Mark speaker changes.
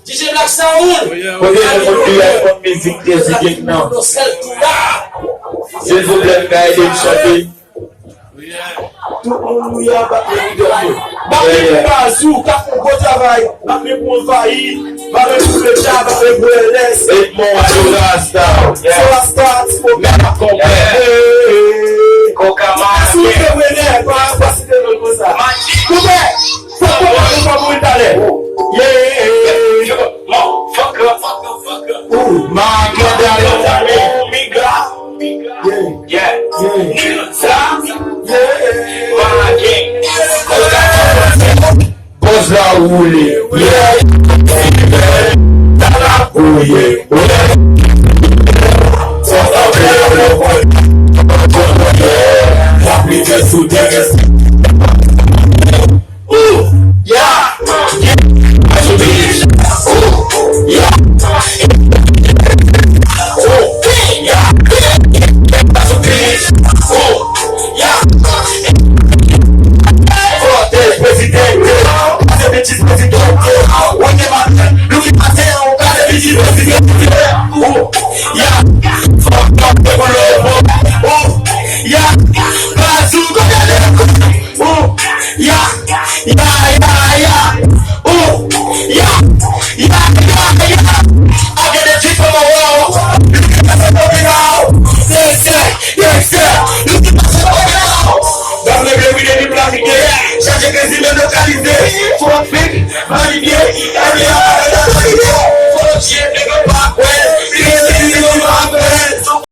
Speaker 1: DJ Black Sound.
Speaker 2: Music now. S'il vous plaît, guidez le chanter. Tout le monde y a battu le bazou, car on peut travailler, battu pour faillir, battu pour le chat, battu pour le laisse. Et mon Rasta, c'est la start, faut même comprendre. Kokama, si vous venez, pas passer de l'autre ça. Coupé, faut qu'on va vous d'aller. Yeah, motherfucker. Ooh, my God, yeah. Boss la roulé, yeah. Dans la bouille,